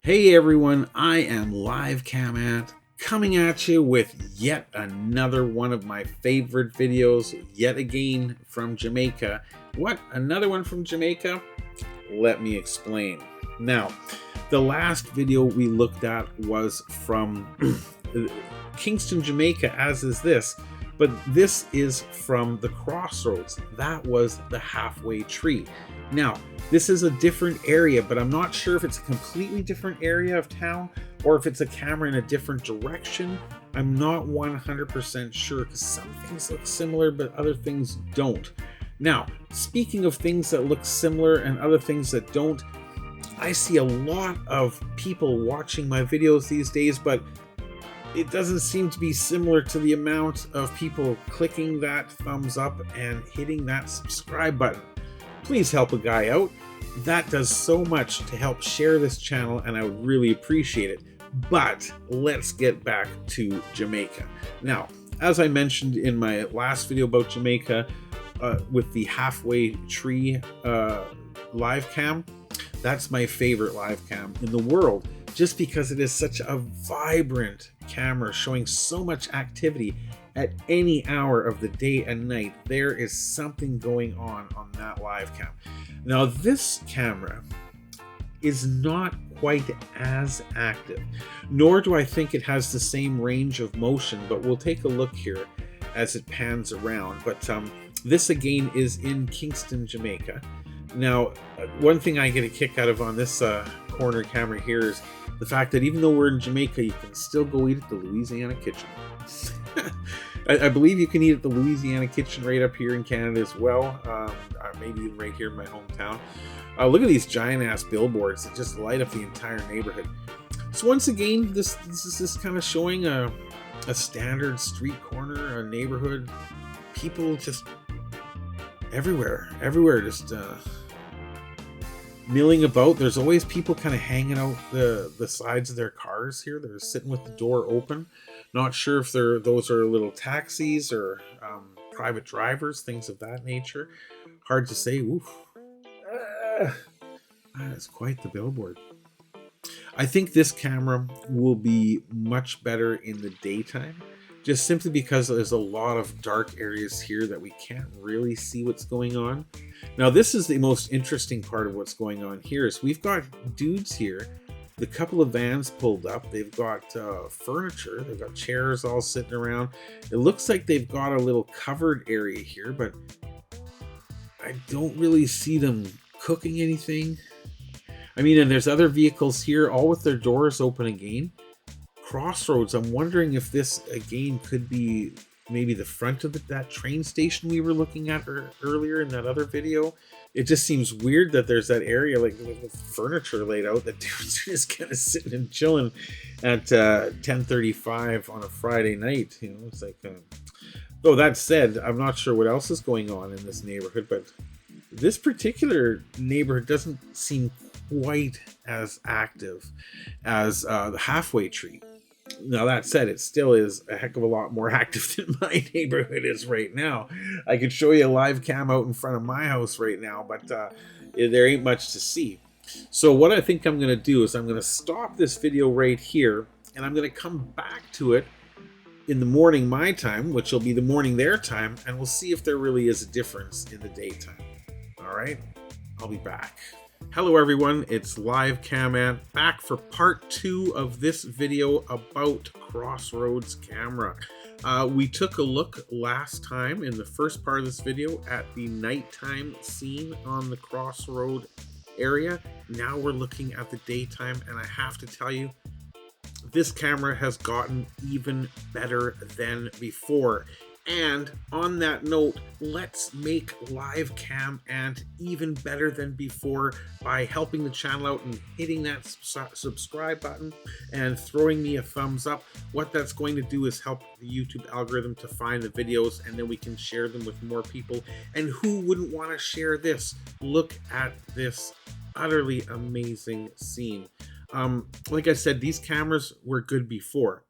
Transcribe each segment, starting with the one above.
Hey everyone, I am livecamant coming at you with yet another one of my favorite videos, yet again from Jamaica. What? Another one from Jamaica? Let me explain. Now, the last video we looked at was from Kingston, Jamaica, as is this, but this is from the Crossroads. That was the halfway tree. Now, this is a different area, but I'm not sure if it's a completely different area of town or if it's a camera in a different direction. I'm not 100% sure because some things look similar, but other things don't. Now, speaking of things that look similar and other things that don't, I see a lot of people watching my videos these days, but it doesn't seem to be similar to the amount of people clicking that thumbs up and hitting that subscribe button. Please help a guy out. That does so much to help share this channel, and I would really appreciate it. But let's get back to Jamaica. Now, as I mentioned in my last video about Jamaica, with the halfway tree live cam, that's my favorite live cam in the world, just because it is such a vibrant camera showing so much activity. At any hour of the day and night, there is something going on that live cam. Now, this camera is not quite as active, nor do I think it has the same range of motion, but we'll take a look here as it pans around. But this again is in Kingston, Jamaica. Now, one thing I get a kick out of on this corner camera here is the fact that even though we're in Jamaica, you can still go eat at the Louisiana Kitchen. I believe you can eat at the Louisiana Kitchen right up here in Canada as well, maybe even right here in my hometown. Look at these giant ass billboards that just light up the entire neighborhood. So once again, this is just kind of showing a standard street corner, a neighborhood. People just everywhere, just milling about. There's always people kind of hanging out the sides of their cars here. They're sitting with the door open. Not sure if those are little taxis or private drivers, things of that nature. Hard to say. Oof. That's quite the billboard. I think this camera will be much better in the daytime, just simply because there's a lot of dark areas here that we can't really see what's going on. Now, this is the most interesting part of what's going on here is we've got dudes here. The couple of vans pulled up. They've got furniture. They've got chairs all sitting around. It looks like they've got a little covered area here, but I don't really see them cooking anything. I mean, and there's other vehicles here, all with their doors open again. Crossroads, I'm wondering if this again could be maybe the front of that train station we were looking at earlier in that other video. It just seems weird that there's that area like with furniture laid out that dudes are just kind of sitting and chilling at 10:35 on a Friday night. You know, it's like though that said, I'm not sure what else is going on in this neighborhood, but this particular neighborhood doesn't seem quite as active as the halfway tree. Now, that said, it still is a heck of a lot more active than my neighborhood is right now. I could show you a live cam out in front of my house right now, but there ain't much to see. So what I think I'm going to do is I'm going to stop this video right here, and I'm going to come back to it in the morning my time, which will be the morning their time, and we'll see if there really is a difference in the daytime. All right, I'll be back. Hello everyone, it's livecamant back for part 2 of this video about Crossroads camera. We took a look last time in the first part of this video at the nighttime scene on the Crossroad area. Now we're looking at the daytime, and I have to tell you, this camera has gotten even better than before. And on that note, let's make livecamant even better than before by helping the channel out and hitting that subscribe button and throwing me a thumbs up. What that's going to do is help the YouTube algorithm to find the videos, and then we can share them with more people. And who wouldn't want to share this? Look at this utterly amazing scene. Like I said, these cameras were good before,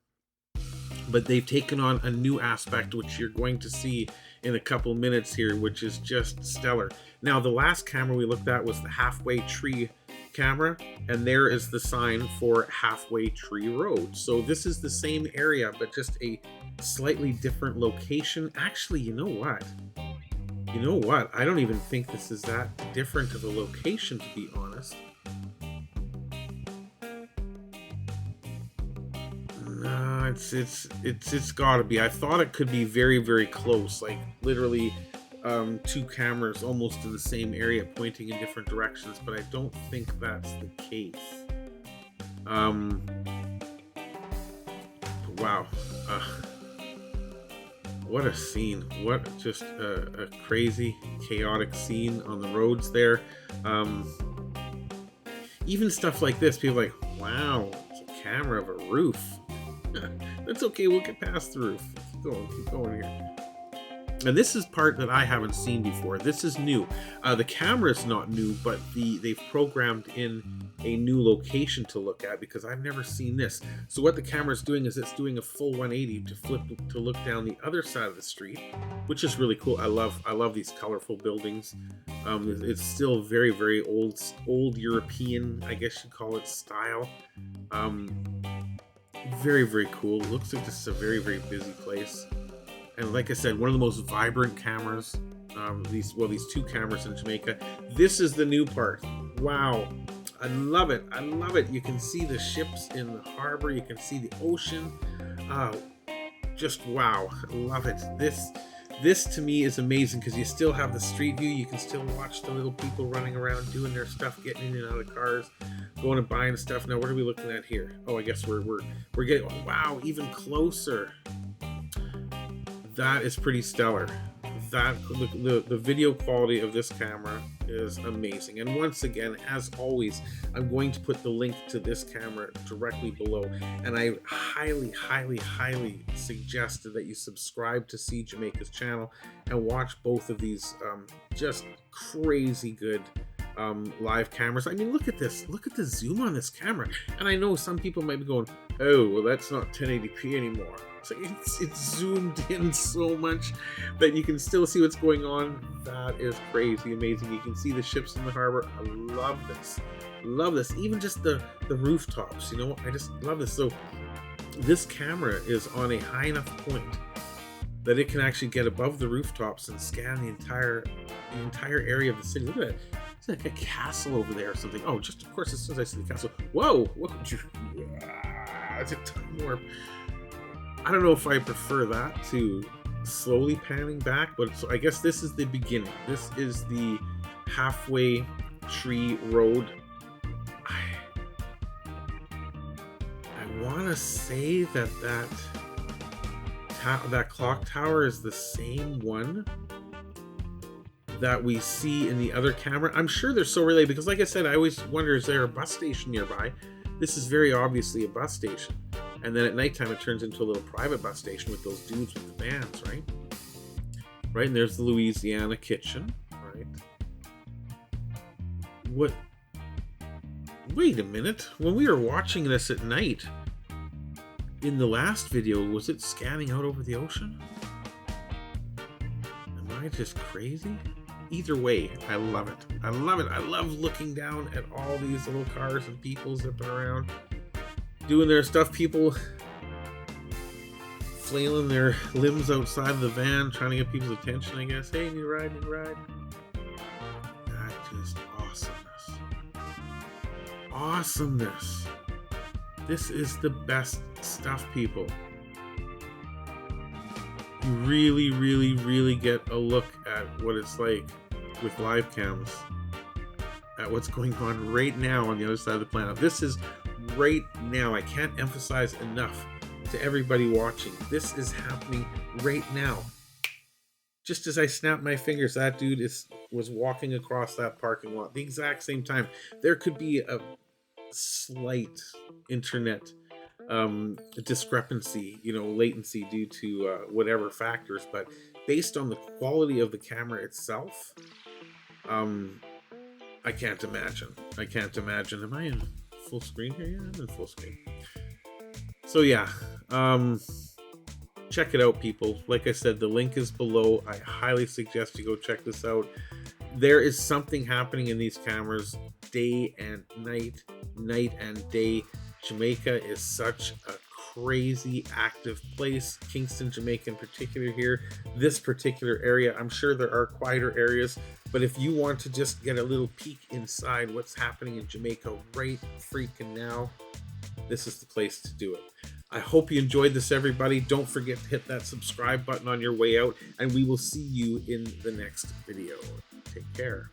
but they've taken on a new aspect, which you're going to see in a couple minutes here, which is just stellar. Now, the last camera we looked at was the halfway tree camera, and there is the sign for Halfway Tree Road. So this is the same area, but just a slightly different location. Actually, you know what? I don't even think this is that different of a location, to be honest. No, it's gotta be. I thought it could be very, very close, like literally two cameras almost in the same area pointing in different directions, but I don't think that's the case. Wow. What a scene. What just a crazy, chaotic scene on the roads there. Even stuff like this, people are like, wow, it's a camera of a roof. That's okay, we'll get past the roof. Keep going here. And this is part that I haven't seen before. This is new. The camera's not new, but they've programmed in a new location to look at, because I've never seen this. So what the camera's doing is it's doing a full 180 to flip to look down the other side of the street, which is really cool. I love these colorful buildings. It's still very, very old European, I guess you'd call it, style. Very, very cool. Looks like this is a very, very busy place. And like I said, one of the most vibrant cameras. These two cameras in Jamaica. This is the new part. Wow. I love it. I love it. You can see the ships in the harbor. You can see the ocean. Just wow. I love it. This to me is amazing, because you still have the street view. You can still watch the little people running around doing their stuff, getting in and out of cars, going and buying stuff. Now, what are we looking at here? Oh, I guess we're getting, oh, wow, even closer. That is pretty stellar. The video quality of this camera is amazing. And once again, as always, I'm going to put the link to this camera directly below. And I highly, highly, highly suggest that you subscribe to See Jamaica's channel and watch both of these just crazy good live cameras. I mean, look at this. Look at the zoom on this camera. And I know some people might be going, oh, well, that's not 1080p anymore. So it's zoomed in so much that you can still see what's going on. That is crazy amazing. You can see the ships in the harbor. I love this. Love this. Even just the rooftops, you know, I just love this. So this camera is on a high enough point that it can actually get above the rooftops and scan the entire area of the city. Look at that. It's like a castle over there or something. Oh, just of course, as soon as I see the castle, whoa! It's a time warp. I don't know if I prefer that to slowly panning back, but so I guess this is the beginning. This is the Halfway Tree Road. I want to say that clock tower is the same one that we see in the other camera. I'm sure they're so related, because like I said, I always wonder, is there a bus station nearby? This is very obviously a bus station. And then at nighttime, it turns into a little private bus station with those dudes with the vans, right? Right, and there's the Louisiana kitchen, right? What? Wait a minute. When we were watching this at night, in the last video, was it scanning out over the ocean? Am I just crazy? Either way, I love it. I love it. I love looking down at all these little cars and people zipping around, doing their stuff. People flailing their limbs outside of the van, trying to get people's attention, I guess. Hey, new ride, new ride. That just awesomeness. Awesomeness. This is the best stuff, people. You really, really, really get a look at what it's like with live cams, at what's going on right now on the other side of the planet. This is right now. I can't emphasize enough to everybody watching. This is happening right now. Just as I snapped my fingers, that dude was walking across that parking lot the exact same time. There could be a slight internet discrepancy, latency due to whatever factors, but based on the quality of the camera itself, I can't imagine. Am I in full screen here? Yeah, I'm in full screen. So yeah, check it out, people. Like I said, the link is below. I highly suggest you go check this out. There is something happening in these cameras day and night, night and day. Jamaica is such a crazy active place. Kingston, Jamaica in particular here, this particular area. I'm sure there are quieter areas, but if you want to just get a little peek inside what's happening in Jamaica right freaking now, this is the place to do it. I hope you enjoyed this, everybody. Don't forget to hit that subscribe button on your way out, and we will see you in the next video. Take care.